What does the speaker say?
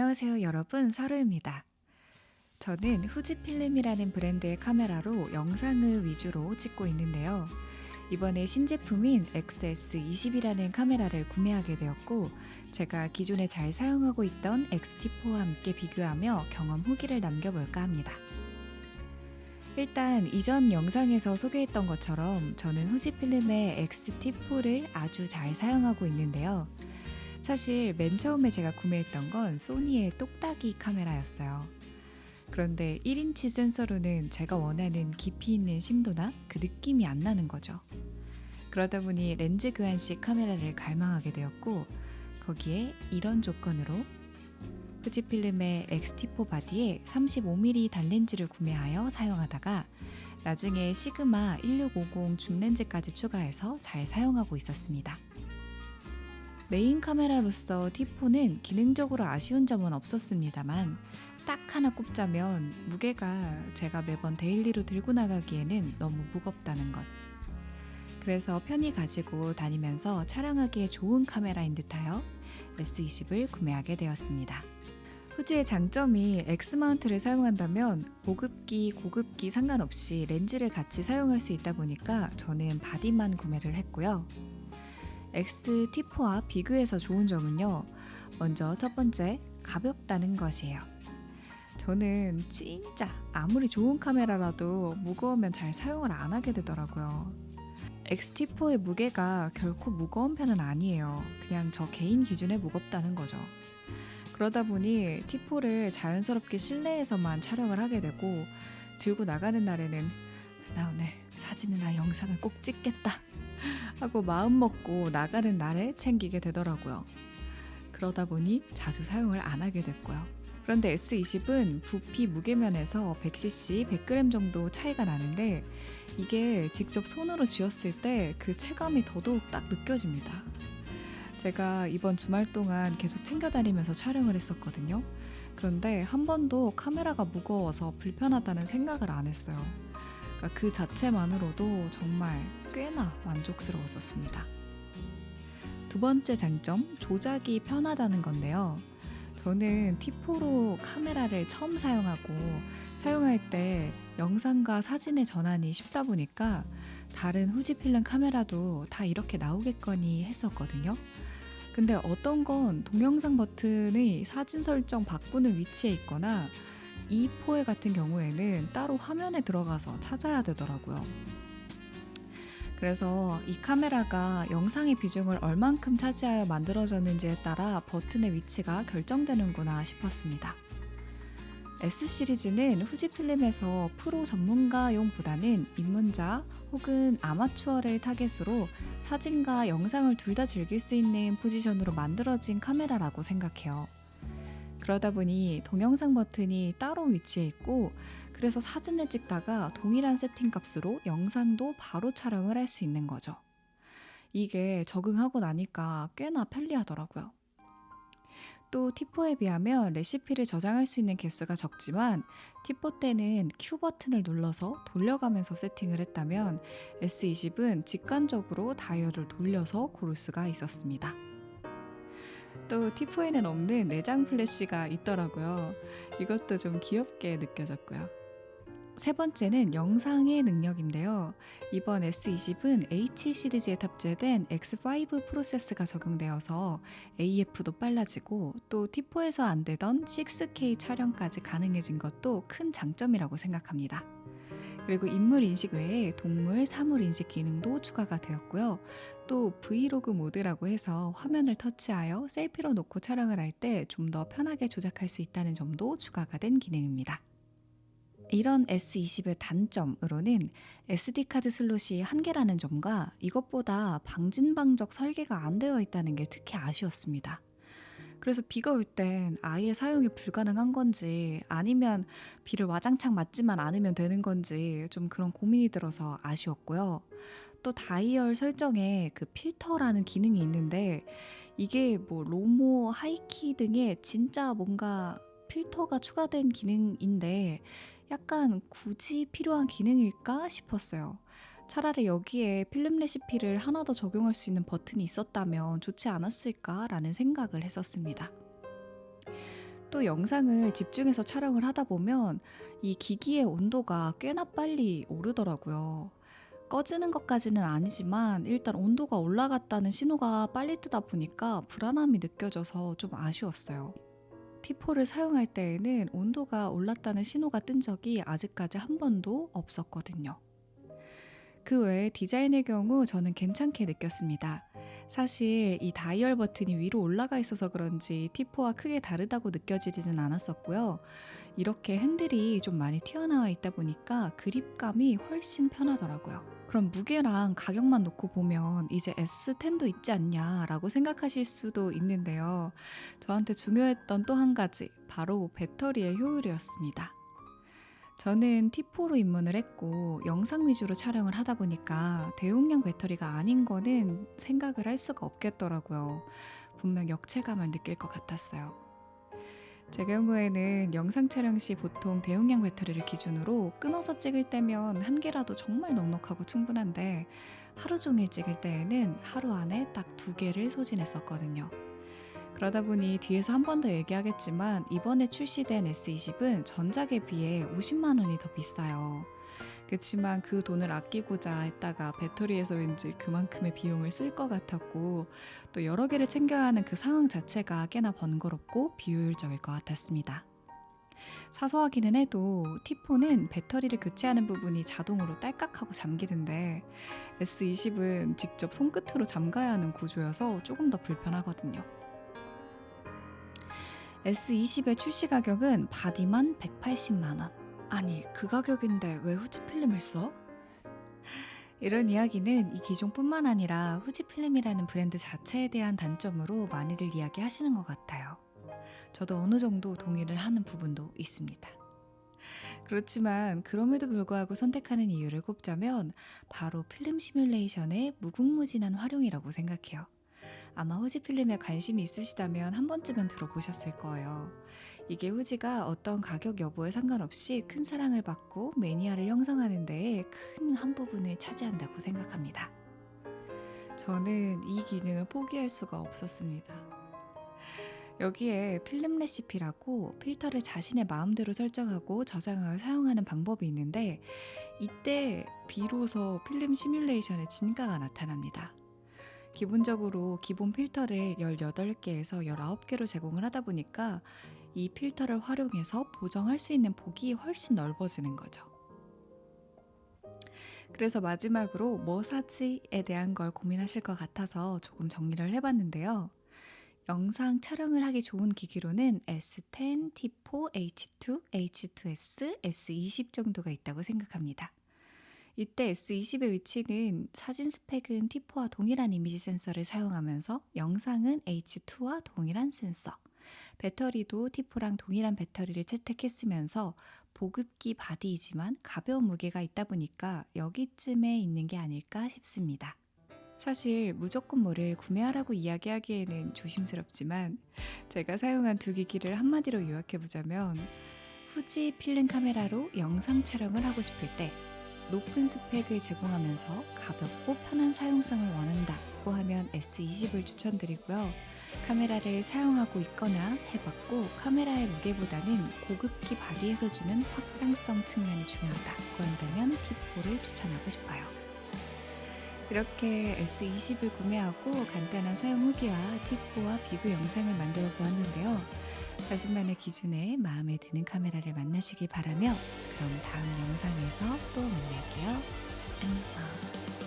안녕하세요 여러분, 서로입니다. 저는 후지필름이라는 브랜드의 카메라로 영상을 위주로 찍고 있는데요. 이번에 신제품인 XS20이라는 카메라를 구매하게 되었고, 제가 기존에 잘 사용하고 있던 X-T4와 함께 비교하며 경험 후기를 남겨볼까 합니다. 일단 이전 영상에서 소개했던 것처럼 저는 후지필름의 X-T4를 아주 잘 사용하고 있는데요. 사실 맨 처음에 제가 구매했던 건 소니의 똑딱이 카메라였어요. 그런데 1인치 센서로는 제가 원하는 깊이 있는 심도나 그 느낌이 안 나는 거죠. 그러다 보니 렌즈 교환식 카메라를 갈망하게 되었고, 거기에 이런 조건으로 후지필름의 X-T4 바디에 35mm 단렌즈를 구매하여 사용하다가 나중에 시그마 1650 줌렌즈까지 추가해서 잘 사용하고 있었습니다. 메인 카메라로서 T4는 기능적으로 아쉬운 점은 없었습니다만, 딱 하나 꼽자면 무게가 제가 매번 데일리로 들고 나가기에는 너무 무겁다는 것. 그래서 편히 가지고 다니면서 촬영하기에 좋은 카메라인 듯하여 S20을 구매하게 되었습니다. 후지의 장점이 X마운트를 사용한다면 보급기, 고급기 상관없이 렌즈를 같이 사용할 수 있다 보니까 저는 바디만 구매를 했고요. X-T4와 비교해서 좋은 점은요, 먼저 첫 번째, 가볍다는 것이에요. 저는 진짜 아무리 좋은 카메라라도 무거우면 잘 사용을 안 하게 되더라고요. X-T4의 무게가 결코 무거운 편은 아니에요. 그냥 저 개인 기준에 무겁다는 거죠. 그러다 보니 T4를 자연스럽게 실내에서만 촬영을 하게 되고, 들고 나가는 날에는 나 오늘 사진이나 영상을 꼭 찍겠다 하고 마음 먹고 나가는 날에 챙기게 되더라고요. 그러다 보니 자주 사용을 안 하게 됐고요. 그런데 S20은 부피 무게면에서 100cc, 100g 정도 차이가 나는데, 이게 직접 손으로 쥐었을 때 그 체감이 더더욱 딱 느껴집니다. 제가 이번 주말 동안 계속 챙겨 다니면서 촬영을 했었거든요. 그런데 한 번도 카메라가 무거워서 불편하다는 생각을 안 했어요. 그러니까 그 자체만으로도 정말 꽤나 만족스러웠었습니다. 두 번째 장점, 조작이 편하다는 건데요. 저는 T4로 카메라를 처음 사용하고, 사용할 때 영상과 사진의 전환이 쉽다 보니까 다른 후지필름 카메라도 다 이렇게 나오겠거니 했었거든요. 근데 어떤 건 동영상 버튼의 사진 설정 바꾸는 위치에 있거나, E4에 같은 경우에는 따로 화면에 들어가서 찾아야 되더라고요. 그래서 이 카메라가 영상의 비중을 얼만큼 차지하여 만들어졌는지에 따라 버튼의 위치가 결정되는구나 싶었습니다. S시리즈는 후지필름에서 프로 전문가용보다는 입문자 혹은 아마추어를 타겟으로 사진과 영상을 둘 다 즐길 수 있는 포지션으로 만들어진 카메라라고 생각해요. 그러다 보니 동영상 버튼이 따로 위치해 있고, 그래서 사진을 찍다가 동일한 세팅 값으로 영상도 바로 촬영을 할 수 있는 거죠. 이게 적응하고 나니까 꽤나 편리하더라고요. 또 T4에 비하면 레시피를 저장할 수 있는 개수가 적지만, T4 때는 Q 버튼을 눌러서 돌려가면서 세팅을 했다면 S20은 직관적으로 다이얼을 돌려서 고를 수가 있었습니다. 또 T4에는 없는 내장 플래시가 있더라고요. 이것도 좀 귀엽게 느껴졌고요. 세 번째는 영상의 능력인데요. 이번 S20은 H 시리즈에 탑재된 X5 프로세스가 적용되어서 AF도 빨라지고, 또 T4에서 안 되던 6K 촬영까지 가능해진 것도 큰 장점이라고 생각합니다. 그리고 인물 인식 외에 동물, 사물 인식 기능도 추가가 되었고요. 또 브이로그 모드라고 해서 화면을 터치하여 셀피로 놓고 촬영을 할 때 좀 더 편하게 조작할 수 있다는 점도 추가가 된 기능입니다. 이런 S20의 단점으로는 SD카드 슬롯이 한 개라는 점과 이것보다 방진방적 설계가 안 되어 있다는 게 특히 아쉬웠습니다. 그래서 비가 올 땐 아예 사용이 불가능한 건지, 아니면 비를 와장창 맞지만 않으면 되는 건지 좀 그런 고민이 들어서 아쉬웠고요. 또 다이얼 설정에 그 필터라는 기능이 있는데, 이게 뭐 로모, 하이키 등의 진짜 뭔가 필터가 추가된 기능인데 약간 굳이 필요한 기능일까 싶었어요. 차라리 여기에 필름 레시피를 하나 더 적용할 수 있는 버튼이 있었다면 좋지 않았을까라는 생각을 했었습니다. 또 영상을 집중해서 촬영을 하다 보면 이 기기의 온도가 꽤나 빨리 오르더라고요. 꺼지는 것까지는 아니지만 일단 온도가 올라갔다는 신호가 빨리 뜨다 보니까 불안함이 느껴져서 좀 아쉬웠어요. T4를 사용할 때에는 온도가 올랐다는 신호가 뜬 적이 아직까지 한 번도 없었거든요. 그 외에 디자인의 경우 저는 괜찮게 느꼈습니다. 사실 이 다이얼 버튼이 위로 올라가 있어서 그런지 T4와 크게 다르다고 느껴지지는 않았었고요. 이렇게 핸들이 좀 많이 튀어나와 있다 보니까 그립감이 훨씬 편하더라고요. 그럼 무게랑 가격만 놓고 보면 이제 S10도 있지 않냐라고 생각하실 수도 있는데요. 저한테 중요했던 또 한 가지, 바로 배터리의 효율이었습니다. 저는 T4로 입문을 했고 영상 위주로 촬영을 하다 보니까 대용량 배터리가 아닌 거는 생각을 할 수가 없겠더라고요. 분명 역체감을 느낄 것 같았어요. 제 경우에는 영상 촬영 시 보통 대용량 배터리를 기준으로 끊어서 찍을 때면 한 개라도 정말 넉넉하고 충분한데 하루 종일 찍을 때에는 하루 안에 딱 2개를 소진했었거든요. 그러다 보니 뒤에서 한 번 더 얘기하겠지만 이번에 출시된 S20은 전작에 비해 50만 원이 더 비싸요. 그렇지만 그 돈을 아끼고자 했다가 배터리에서 왠지 그만큼의 비용을 쓸 것 같았고 또 여러 개를 챙겨야 하는 그 상황 자체가 꽤나 번거롭고 비효율적일 것 같았습니다. 사소하기는 해도 T4는 배터리를 교체하는 부분이 자동으로 딸깍하고 잠기는데 S20은 직접 손끝으로 잠가야 하는 구조여서 조금 더 불편하거든요. S20의 출시 가격은 바디만 180만 원. 아니, 그 가격인데 왜 후지 필름을 써? 이런 이야기는 이 기종뿐만 아니라 후지 필름이라는 브랜드 자체에 대한 단점으로 많이들 이야기하시는 것 같아요. 저도 어느 정도 동의를 하는 부분도 있습니다. 그렇지만 그럼에도 불구하고 선택하는 이유를 꼽자면 바로 필름 시뮬레이션의 무궁무진한 활용이라고 생각해요. 아마 후지 필름에 관심이 있으시다면 한 번쯤은 들어보셨을 거예요. 이게 후지가 어떤 가격 여부에 상관없이 큰 사랑을 받고 매니아를 형성하는 데에 큰 한 부분을 차지한다고 생각합니다. 저는 이 기능을 포기할 수가 없었습니다. 여기에 필름 레시피라고 필터를 자신의 마음대로 설정하고 저장하여 사용하는 방법이 있는데 이때 비로소 필름 시뮬레이션의 진가가 나타납니다. 기본적으로 기본 필터를 18개에서 19개로 제공을 하다 보니까 이 필터를 활용해서 보정할 수 있는 폭이 훨씬 넓어지는 거죠. 그래서 마지막으로 뭐 사지에 대한 걸 고민하실 것 같아서 조금 정리를 해봤는데요. 영상 촬영을 하기 좋은 기기로는 S10, T4, H2, H2S, S20 정도가 있다고 생각합니다. 이때 S20의 위치는 사진 스펙은 T4와 동일한 이미지 센서를 사용하면서 영상은 H2와 동일한 센서, 배터리도 T4랑 동일한 배터리를 채택했으면서 보급기 바디이지만 가벼운 무게가 있다 보니까 여기쯤에 있는 게 아닐까 싶습니다. 사실 무조건 뭐를 구매하라고 이야기하기에는 조심스럽지만 제가 사용한 두 기기를 한마디로 요약해보자면 후지 필름 카메라로 영상 촬영을 하고 싶을 때 높은 스펙을 제공하면서 가볍고 편한 사용성을 원한다고 하면 S20을 추천드리고요. 카메라를 사용하고 있거나 해봤고 카메라의 무게보다는 고급기 바디에서 주는 확장성 측면이 중요하다고 한다면 T4를 추천하고 싶어요. 이렇게 S20을 구매하고 간단한 사용 후기와 T4와 비교 영상을 만들어 보았는데요. 자신만의 기준에 마음에 드는 카메라를 만나시길 바라며 그럼 다음 영상에서 또 만날게요. 안녕.